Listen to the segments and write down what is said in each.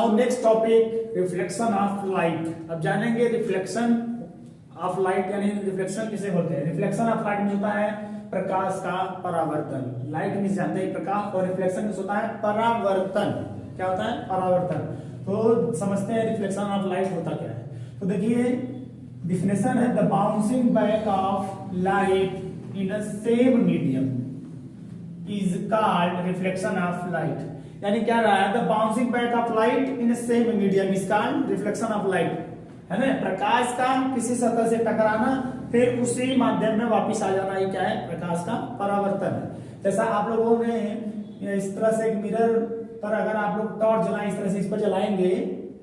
Now next topic reflection of light. अब जानेंगे reflection of light यानी रिफ्लेक्शन किसे बोलते हैं। रिफ्लेक्शन ऑफ लाइट में होता है प्रकाश का परावर्तन। लाइट में जानते हैं प्रकाश, और रिफ्लेक्शन में होता है परावर्तन। क्या होता है? परावर्तन। तो समझते हैं रिफ्लेक्शन ऑफ लाइट होता क्या है। तो देखिए डिफिनेशन है, the bouncing back of light in a same medium is called reflection of light. यानी क्या रहा है, the bouncing back of light in same medium is called reflection of light. है ना, प्रकाश का किसी सतह से टकराना फिर उसी माध्यम में वापस आ जाना, ये क्या है? प्रकाश का परावर्तन है। जैसा आप लोगों ने इस तरह से एक मिरर पर अगर आप लोग टॉर्च जलाएं, इस तरह से इस पर जलाएंगे,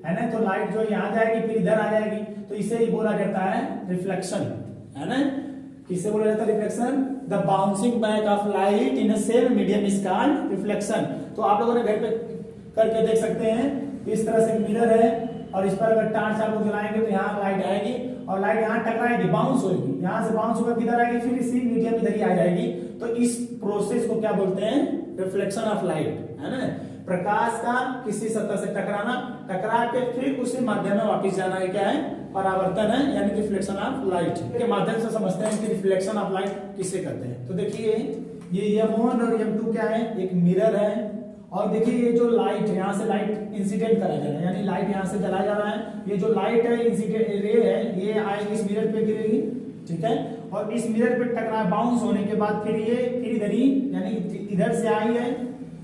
है ना, तो लाइट जो यहाँ जाएगी फिर इधर आ जाएगी, तो इसे ही बोला जाता है रिफ्लेक्शन। है ना, किसे बोला जाता है? Reflection. The bouncing back of light in a same medium is called reflection. तो आप लोगों ने घर पे करके देख सकते हैं, इस तरह से मिरर है और इस पर अगर टॉर्च आप लोग जलाएंगे तो यहाँ लाइट आएगी और लाइट यहाँ टकराएगी, बाउंस होगी, यहाँ से बाउंस होकर किधर आएगी, फिर इसी मीडियम इधर ही आ जाएगी। तो इस प्रोसेस को क्या बोलते हैं? Reflection of light. है ना, प्रकाश का किसी सतह से टकराना, टकरा के फिर उसी माध्यम में वापस जाना, है क्या है? परावर्तन है, यानी रिफ्लेक्शन ऑफ लाइट के माध्यम से समझते हैं कि रिफ्लेक्शन ऑफ लाइट किसे कहते हैं। तो देखिए ये M1 और M2 क्या है? एक मिरर है, और देखिए ये जो लाइट यहाँ से लाइट इंसिडेंट करा जा रहा है, यानी लाइट यहाँ से जला जा रहा है। ये जो लाइट है इंसिडेंट रे है, ये आएगी इस मिरर पे गिरेगी, ठीक है, और इस मिरर पे टकरा बाउंस होने के बाद फिर ये फिर इधर ही, यानी इधर से आई है,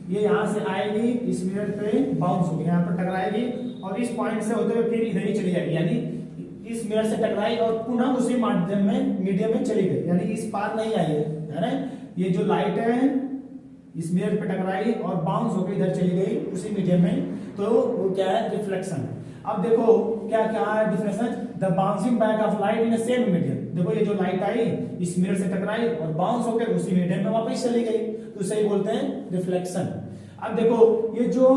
ये यहाँ से आएगी इस मिरर पे बाउंस होगी, यहाँ पर टकराएगी और इस पॉइंट से होते हुए फिर इधर ही चली जाएगी, यानी इस मिरर से टकराई और पुनः उसी माध्यम में मीडियम में चली गई, यानी इस पार नहीं आई है ना। ये जो लाइट है इस मिरर पे टकराई और बाउंस होकर इधर चली गई उसी मीडियम में, तो वो क्या है? रिफ्लेक्शन है। अब देखो क्या क्या है difference, the bouncing back of light in same medium. देखो ये जो लाइट आई इस मिरर से टकराई और बाउंस होकर उसी मीडियम में वापस चली गई, तो इसे ही बोलते हैं रिफ्लेक्शन। अब देखो ये जो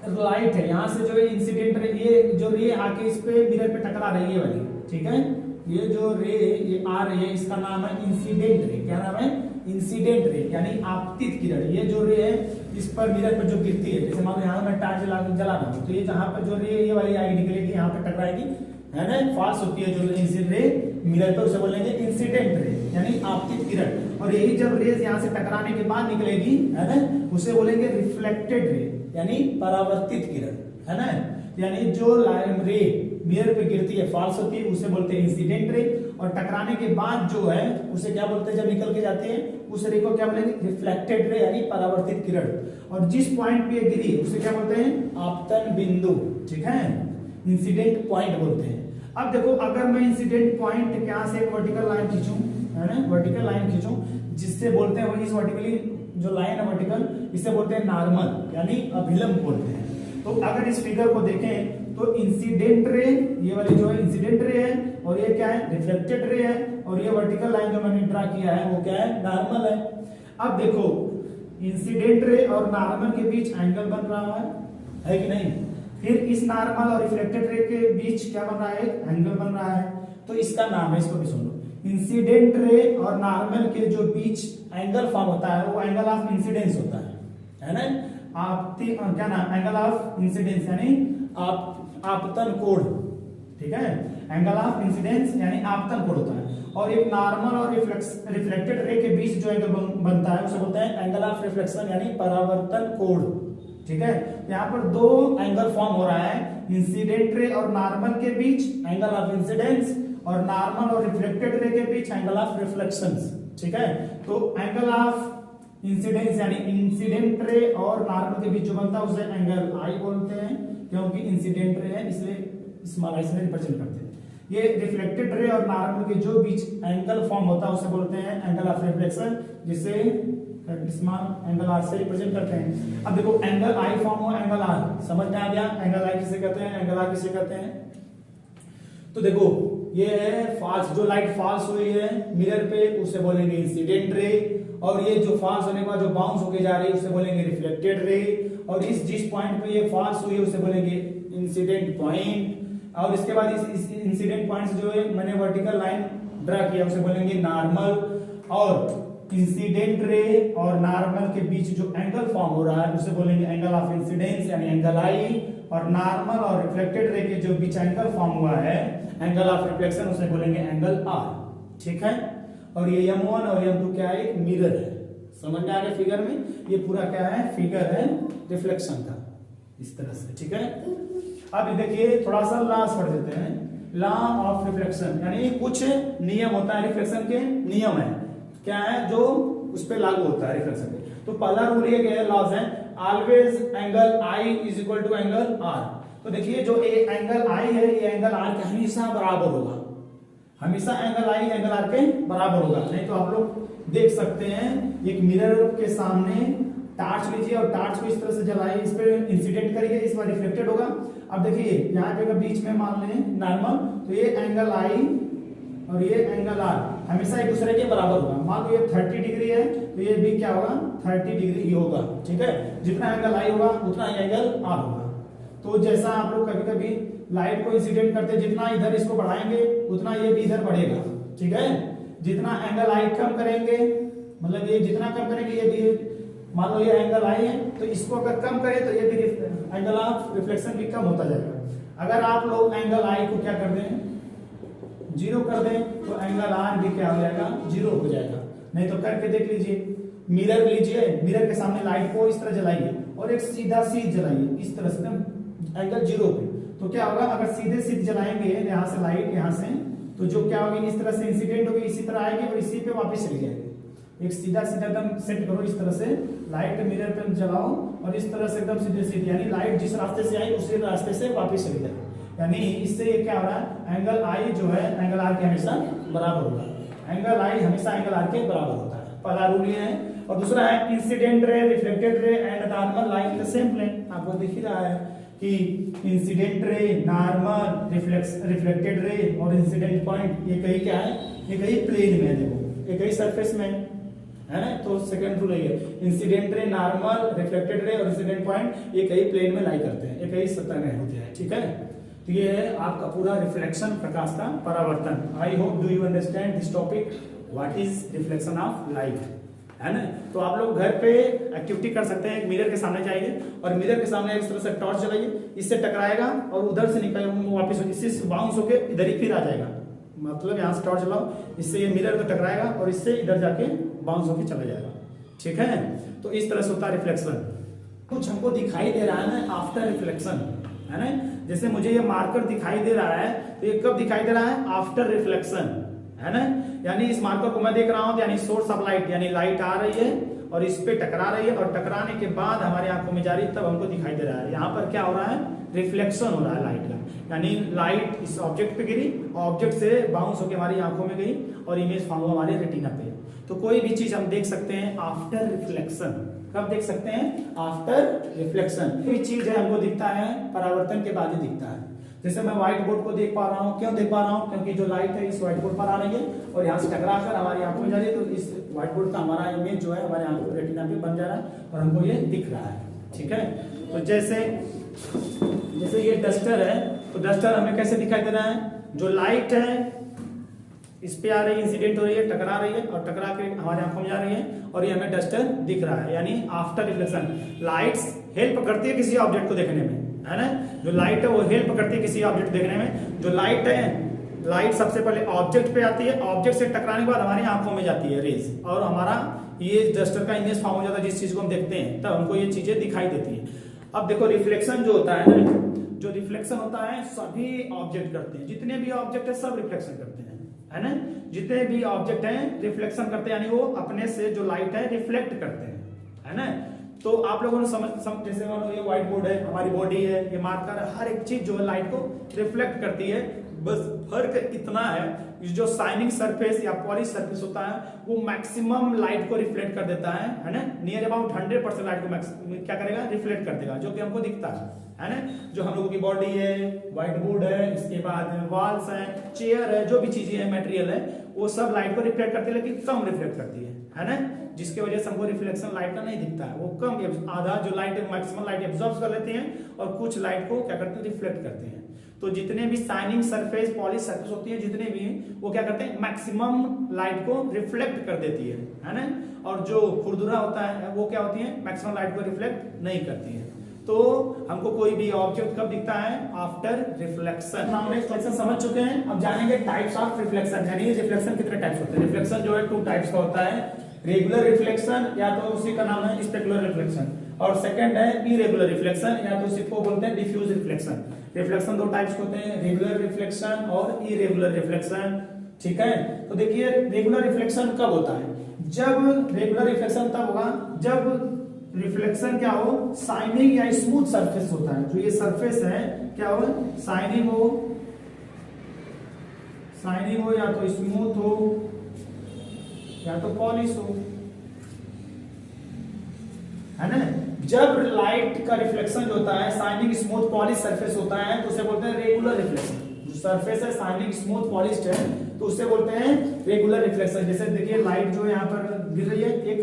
लाइट है यहाँ से जो इंसिडेंट रे, ये जो रे आके इस पे मिरर पे टकरा रही है वाली, ठीक है, ये जो रे ये आ रही है इसका नाम है इंसिडेंट रे। क्या नाम है? इंसिडेंट रे, यानी आपतित किरण। ये जो रे है इस पर मिरर पर जो गिरती है, जैसे मान लो यहाँ मैं टॉर्च जला रहा हूँ, तो ये जहाँ पर जो रे ये वाली आगे निकलेगी यहाँ पर टकराएगी, है ना, फॉल्स होती है जो इंसिडेंट रे मिरर पर, उसे बोलेंगे इंसिडेंट रे, यानी आपतित किरण। और यही जब रेज यहाँ से टकराने के बाद निकलेगी, है ना, उसे बोलेंगे रिफ्लेक्टेड रे, यानी परावर्तित किरण। है ना, यानी जो रे मिरर पे गिरती है फॉल्स होती है उसे बोलते हैं इंसिडेंट रे, और टकराने के बाद जो है उसे क्या बोलते हैं? जब निकल के जाती है उस रे को क्या बोलेंगे? रिफ्लेक्टेड रे, यानी परावर्तित किरण। और जिस पॉइंट पे गिरी उसे क्या बोलते हैं? आपतन बिंदु, ठीक है, इंसिडेंट पॉइंट बोलते हैं। अब देखो अगर मैं इंसिडेंट पॉइंट के यहाँ से एक वर्टिकल लाइन खींचूं, है ना, वर्टिकल लाइन खींचूं, जिससे बोलते हैं इस वर्टिकली जो लाइन है वर्टिकल, इसे बोलते हैं नॉर्मल, यानी अभिलंब बोलते हैं। तो अगर इस फिगर को देखें तो इंसिडेंट रे, ये वाली जो है इंसिडेंट रे है, और ये क्या है? रिफ्लेक्टेड रे है, और ये वर्टिकल लाइन जो मैंने ड्रा किया है वो क्या है? नॉर्मल है। अब देखो इंसिडेंट रे और नॉर्मल के बीच एंगल बन रहा है कि नहीं? फिर इस नॉर्मल और रिफ्लेक्टेड रे के बीच क्या बन रहा है? एक एंगल बन रहा है, तो इसका नाम है, इसको भी सुन लो, इंसिडेंट रे और नॉर्मल के जो बीच एंगल फॉर्म होता है वो एंगल ऑफ इंसिडेंस होता है ना, क्या नाम? एंगल ऑफ इंसिडेंस, यानी आपतन कोण, ठीक है, एंगल ऑफ इंसिडेंस यानी आपतन कोण होता है। और एक नॉर्मल और रिफ्लेक्टेड रे के बीच जो एंगल बनता है उसे बोलते हैं एंगल ऑफ रिफ्लेक्शन, यानी परावर्तन कोण, ठीक है। यहाँ पर दो एंगल फॉर्म हो रहा है, इंसिडेंट रे और नॉर्मल के बीच एंगल ऑफ इंसिडेंस, और नॉर्मल और रिफ्लेक्टेड रे के बीच एंगल ऑफ रिफ्लेक्शंस, ठीक है। तो एंगल ऑफ इंसिडेंस यानी इंसिडेंट रे और नॉर्मल के बीच जो बनता है उसे एंगल आई बोलते हैं, क्योंकि इंसिडेंट रे है इसलिए स्मॉल आई से रिप्रेजेंट करते हैं। ये रिफ्लेक्टेड रे और नॉर्मल के जो बीच एंगल फॉर्म होता है उसे बोलते हैं एंगल ऑफ रिफ्लेक्शन, जिसे स्मॉल एंगल आर से रिप्रेजेंट करते हैं। अब देखो एंगल आई फॉर्म हो एंगल आर, समझ में आ गया? एंगल आई किसे कहते हैं, एंगल आर किसे कहते हैं? तो देखो ये है फॉल्स, जो लाइट फॉल्स हुई है मिरर पे उसे बोलेंगे इंसिडेंट रे, और ये जो फॉल्स होने के बाद जो बाउंस होके जा रही है उसे बोलेंगे रिफ्लेक्टेड रे, और इस जिस पॉइंट पे ये फॉल्स हुई है उसे बोलेंगे इंसिडेंट पॉइंट, और इसके बाद इस इंसिडेंट पॉइंट से जो है मैंने वर्टिकल लाइन ड्रा किया उसे बोलेंगे नॉर्मल, और इंसिडेंट रे और नॉर्मल के बीच जो एंगल फॉर्म हो रहा है उसे बोलेंगे एंगल ऑफ इंसिडेंस यानी एंगल आई, और नॉर्मल और रिफ्लेक्टेड रे के जो बीच एंगल फॉर्म हुआ है एंगल ऑफ रिफ्लेक्शन उसे बोलेंगे एंगल आर। ठीक है, और ये M1 और M2 क्या है, एक मिरर है। समझ में आ गया फिगर में, ये पूरा क्या है, फिगर है रिफ्लेक्शन का, इस तरह से। ठीक है, अब देखिए थोड़ा सा लॉस पढ़ देते हैं। लॉ ऑफ रिफ्लेक्शन यानी कुछ नियम होता है, रिफ्लेक्शन के नियम है, क्या है जो उस पे लागू होता है रिफ्लेक्शन पे। तो पहला रूल ये क्या है, लॉज है, always angle I is equal to angle R. तो देखिए जो एंगल आई है ये एंगल आर के हमेशा बराबर होगा, हमेशा एंगल आई एंगल आर के बराबर होगा। नहीं तो आप लोग देख सकते हैं एक मिरर के सामने टार्च लीजिए और टार्च को इस तरह से जलाइए, इस पे इंसिडेंट करिए, इस पर रिफ्लेक्टेड होगा। अब देखिए यहाँ पे अगर बीच में मान लें नॉर्मल, तो ये एंगल आई और ये एंगल आर हमेशा एक दूसरे के बराबर होगा। मान लो ये 30 डिग्री है तो ये भी क्या होगा, 30 डिग्री ही होगा। ठीक है, जितना एंगल आई होगा उतना ही एंगल आर होगा। तो जैसा आप लोग कभी कभी लाइट को इंसिडेंट करते हैं, जितना इधर इसको बढ़ाएंगे उतना ये भी इधर बढ़ेगा। ठीक है, जितना एंगल आई कम करेंगे, मतलब ये जितना कम करेंगे ये भी, मान लो ये एंगल आई है तो इसको अगर कम करें तो ये भी एंगल ऑफ रिफ्लेक्शन भी कम होता जाएगा। अगर आप लोग एंगल आई को क्या कर दें, 0 कर दें, तो एंगल आर भी क्या हो जाएगा, 0 हो जाएगा। नहीं तो करके देख लीजिए, मिरर लीजिए, मिरर के सामने लाइट को इस तरह जलाइए और एक सीधा सीध जलाइए इस तरह से एंगल 0 पे। तो क्या होगा, अगर सीधे सीध जलाएंगे यहाँ से लाइट यहाँ से, तो जो क्या होगी, इस तरह से इंसिडेंट होगी, इसी तरह आएगी और इसी पे वापस चली जाएगी। एक सीधा सीधा एकदम सेट करो, इस तरह से लाइट मिरर पे जलाओ और इस तरह से एकदम सीधे सीधे, यानी लाइट जिस रास्ते से आई उसी रास्ते से वापस चली जाए। यानी इससे ये क्या हो रहा है, एंगल आई जो है एंगल आर के हमेशा बराबर होगा, एंगल आई हमेशा एंगल आर के बराबर होता है। पहला रूल ये है। और दूसरा है incident ray, reflected ray and normal light the same plane. आपको दिख ही रहा है कि incident ray, normal, reflected ray और इंसिडेंट पॉइंट ये कहीं क्या है, ये कहीं प्लेन में है। देखो ये कहीं सरफेस में है ना। तो सेकंड रूल है incident ray, normal, reflected ray और इंसिडेंट पॉइंट ये कहीं प्लेन में लाई करते हैं, ये कहीं सतह में होते हैं। ठीक है, तो ये है आपका पूरा रिफ्लेक्शन, प्रकाश का परावर्तन। I hope do you understand this topic, what is reflection of light, है ना। तो आप लोग घर पे एक्टिविटी कर सकते हैं, एक मिरर के सामने जाइए और मिरर के सामने इस तरह से टॉर्च जलाइए, इससे टकराएगा और उधर से निकल वापस इससे बाउंस होके इधर ही फिर आ जाएगा। मतलब यहाँ से टॉर्च जलाओ, इससे ये मिरर को टकराएगा और इससे इधर जाके बाउंस होके चला जाएगा। ठीक है, तो इस तरह से होता है रिफ्लेक्शन। कुछ हमको दिखाई दे रहा है ना आफ्टर रिफ्लेक्शन, है ना। जैसे मुझे ये मार्कर दिखाई दे रहा है तो ये कब दिखाई दे रहा है, आफ्टर रिफ्लेक्शन, है ना। यानी इस मार्कर को मैं देख रहा हूं यानी सोर्स ऑफ लाइट, यानी लाइट आ रही है और इस पे टकरा रही है और टकराने के बाद हमारे आंखों में जा रही है, तब हमको दिखाई दे रहा है। यहाँ पर क्या हो रहा है, रिफ्लेक्शन हो रहा है लाइट का, यानी लाइट इस ऑब्जेक्ट पे गिरी, ऑब्जेक्ट से बाउंस होकर हमारी आंखों में गई और इमेज फॉर्म हुआ हमारे रेटिना पे। तो कोई भी चीज हम देख सकते हैं आफ्टर रिफ्लेक्शन। कब देख सकते हैं, आफ्टर रिफ्लेक्शन। कोई चीज है हमको दिखता है परावर्तन के बाद ही दिखता है। जैसे मैं व्हाइट बोर्ड को देख पा रहा हूँ, क्यों देख पा रहा हूँ, क्योंकि जो लाइट है इस व्हाइट बोर्ड पर आ रही है और यहाँ से टकरा कर हमारी आंखों में जा रही है, तो इस व्हाइट बोर्ड का हमारा इमेज जो है हमारे आंखों रेटिना पे बन जा रहा है और हमको ये दिख रहा है। ठीक है, तो जैसे ये डस्टर है, तो डस्टर हमें कैसे दिखाई दे रहा है, जो लाइट है इस पे आ रही है, इंसिडेंट हो रही है, टकरा रही है और टकरा के हमारे आंखों में जा रही है और ये हमें डस्टर दिख रहा है, यानी आफ्टर रिफ्लेक्शन। लाइट्स हेल्प करती है किसी ऑब्जेक्ट को देखने में, है ना। जो लाइट है वो हेल्प करती है किसी ऑब्जेक्ट देखने में। जो लाइट है, लाइट सबसे पहले ऑब्जेक्ट पे आती है, ऑब्जेक्ट से टकराने के बाद हमारी आंखों में जाती है रेज, और हमारा ये डस्टर का इमेज फॉर्म हो जाता है। जिस चीज को हम देखते हैं तब हमको ये चीजें दिखाई देती है। अब देखो रिफ्लेक्शन जो होता है ना, जो रिफ्लेक्शन होता है सभी ऑब्जेक्ट करते हैं, जितने भी ऑब्जेक्ट है सब रिफ्लेक्शन करते हैं, है ना। जितने भी ऑब्जेक्ट हैं रिफ्लेक्शन करते हैं, यानी वो अपने से जो लाइट है रिफ्लेक्ट करते हैं, है ना। तो आप लोगों ने जैसे मान ये व्हाइट बोर्ड है, हमारी बॉडी है, ये मार्कर है, हर एक चीज जो है लाइट को रिफ्लेक्ट करती है। बस फर्क इतना है, जो शाइनिंग सरफेस या पॉलिश सरफेस होता है वो मैक्सिमम लाइट को रिफ्लेक्ट कर देता है ना। नियर अबाउट 100% लाइट को क्या करेगा, रिफ्लेक्ट कर देगा, जो कि हमको दिखता है ना। जो हम लोगों की बॉडी है, व्हाइट बोर्ड है, इसके बाद वॉल्स है, चेयर है, जो भी चीजें है, मटेरियल है, वो सब लाइट को रिफ्लेक्ट करती है, लेकिन कम रिफ्लेक्ट करती है ना। जिसकी वजह से हमको रिफ्लेक्शन लाइट का नहीं दिखता है, वो कम आधा जो लाइट मैक्सिमम लाइट एब्जॉर्ब कर लेते हैं और कुछ लाइट को क्या करते हैं रिफ्लेक्ट करते हैं। तो जितने भी शाइनिंग सरफेस पॉलिश सरफेस होती है जितने भी वो क्या करते हैं मैक्सिमम लाइट को रिफ्लेक्ट कर देती है ना, और जो खुरदुरा होता है वो क्या होती है मैक्सिमम लाइट को रिफ्लेक्ट नहीं करती है। तो हमको कोई भी ऑब्जेक्ट कब दिखता है आफ्टर रिफ्लेक्शन। हमने रिफ्लेक्शन समझ चुके हैं, अब जानेंगे टाइप्स ऑफ रिफ्लेक्शन, यानी रिफ्लेक्शन कितने टाइप्स होते हैं। रिफ्लेक्शन जो है 2 टाइप्स का होता है, रेगुलर रिफ्लेक्शन या तो उसी का नाम है स्पेकुलर रिफ्लेक्शन, और सेकंड है इरेगुलर रिफ्लेक्शन या तो उसी को बोलते हैं डिफ्यूज रिफ्लेक्शन। रिफ्लेक्शन 2 टाइप्स होते हैं, रेगुलर रिफ्लेक्शन और इरेगुलर रिफ्लेक्शन, ठीक है। तो देखिए रेगुलर रिफ्लेक्शन कब होता है, जब रेगुलर रिफ्लेक्शन तब होगा जब रिफ्लेक्शन क्या हो शाइनिंग या स्मूथ सरफेस होता है, जो ये सरफेस है क्या हो शाइनिंग हो या तो स्मूथ हो या तो पॉलिश हो, है ना। जब लाइट का रिफ्लेक्शन जो होता है शाइनिंग स्मूथ पॉलिश सरफेस होता है तो उसे बोलते हैं रेगुलर रिफ्लेक्शन। जो सरफेस है शाइनिंग स्मूथ पॉलिश्ड है तो उसे बोलते हैं रेगुलर रिफ्लेक्शन। जैसे देखिए लाइट जो यहाँ पर गिर रही है एक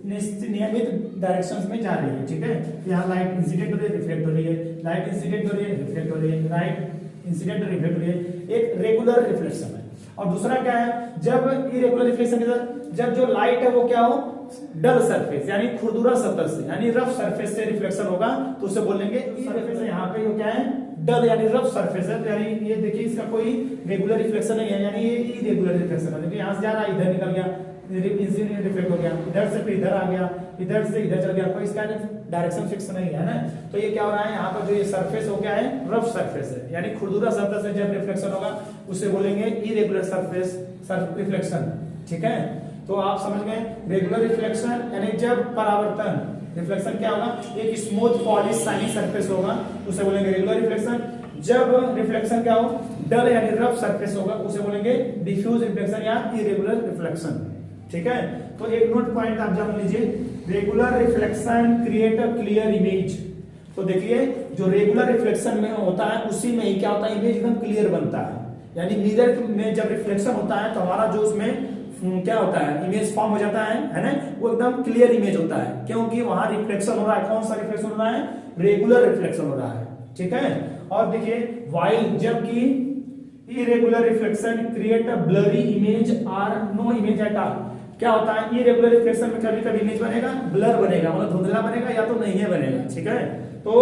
नियमित डायरेक्शंस में जा रही है, ठीक है। यहाँ लाइट इंसिडेंट हो रही है रिफ्लेक्ट हो रही है, लाइट इंसिडेंट हो रही है रिफ्लेक्ट हो रही है, लाइट इंसिडेंट और रिफ्लेक्ट हो रही है, एक रेगुलर रिफ्लेक्शन है। और दूसरा क्या है जब इरेगुलर रिफ्लेक्शन के साथ जब जो लाइट है वो क्या हो डल सरफेस यानी खुरदुरा सतह से यानी रफ सरफेस से रिफ्लेक्शन होगा तो उसे बोलेंगे सरफेस है। यहाँ पे जो क्या है डल यानी रफ सरफेस है, तो यानी ये देखिए इसका कोई रेगुलर रिफ्लेक्शन नहीं है, यानी ये इरेगुलर रिफ्लेक्शन है। देखिए यहाँ से जा रहा है इधर निकल गया, इंसिडेंट रिफ्लेक्ट हो गया, इधर से फिर इधर आ गया, इधर से इधर चल गया, कोई इसका डायरेक्शन फिक्स नहीं है ना। तो ये क्या हो रहा है यहाँ पर जो ये सरफेस हो गया है रफ सरफेस है, यानी खुरदुरा सतह से जब रिफ्लेक्शन होगा उसे बोलेंगे इरेगुलर सरफेस रिफ्लेक्शन, ठीक है। तो आप समझ गए रेगुलर रिफ्लेक्शन यानी जब परावर्तन रिफ्लेक्शन क्या होगा एक स्मूथ पॉलिश शाइनिंग सरफेस होगा उसे बोलेंगे रेगुलर रिफ्लेक्शन। जब रिफ्लेक्शन क्या हो डल यानी रफ सरफेस होगा उसे बोलेंगे डिफ्यूज रिफ्लेक्शन या इरेगुलर रिफ्लेक्शन, ठीक है। तो एक नोट पॉइंट आप जान लीजिए, regular reflection create a clear image. तो देखिए जो रेगुलर रिफ्लेक्शन में होता है उसी में ही क्या होता है इमेज एकदम क्लियर बनता है, यानी मिरर में जब रिफ्लेक्शन होता है तो हमारा जो उसमें क्या होता है इमेज फॉर्म हो जाता है ना, वो एकदम क्लियर इमेज होता है क्योंकि वहां रिफ्लेक्शन हो रहा है। कौन सा रिफ्लेक्शन हो रहा है रेगुलर रिफ्लेक्शन हो रहा है, ठीक है। और देखिए व्हाइल जबकि irregular reflection create a blurry image और नो इमेज एट ऑल। क्या होता है इरेगुलर रिफ्लेक्शन में कभी कभी इमेज बनेगा ब्लर बनेगा मतलब धुंधला बनेगा या तो नहीं है बनेगा, ठीक है। तो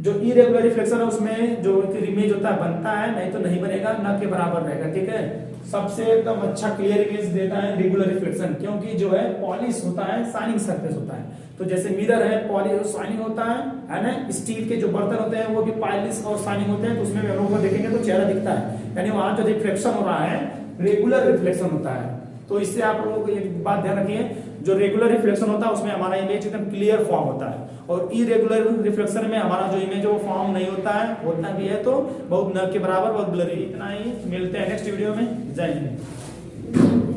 जो इरेगुलर रिफ्लेक्शन है उसमें जो इमेज होता है बनता है नहीं तो नहीं बनेगा न के बराबर रहेगा, ठीक है। सबसे एकदम अच्छा क्लियर इमेज देता है रेगुलर रिफ्लेक्शन क्योंकि जो है पॉलिश होता है शाइनिंग सरफेस होता है। तो जैसे मिरर है पॉलिश शाइनिंग होता है ना, स्टील के जो बर्तन होते हैं वो भी पॉलिश और शाइनिंग होते हैं तो उसमें हम लोग को देखेंगे तो चेहरा दिखता है, यानी वहां जो रिफ्लेक्शन हो रहा है रेगुलर रिफ्लेक्शन होता है। तो इससे आप लोगों को एक बात ध्यान रखिए, जो रेगुलर रिफ्लेक्शन होता है उसमें हमारा इमेज एकदम क्लियर फॉर्म होता है और इरेगुलर रिफ्लेक्शन में हमारा जो इमेज है वो फॉर्म नहीं होता है, होता भी है तो बहुत न के बराबर बहुत ब्लरी। इतना ही, मिलते हैं नेक्स्ट वीडियो में। जय हिंद।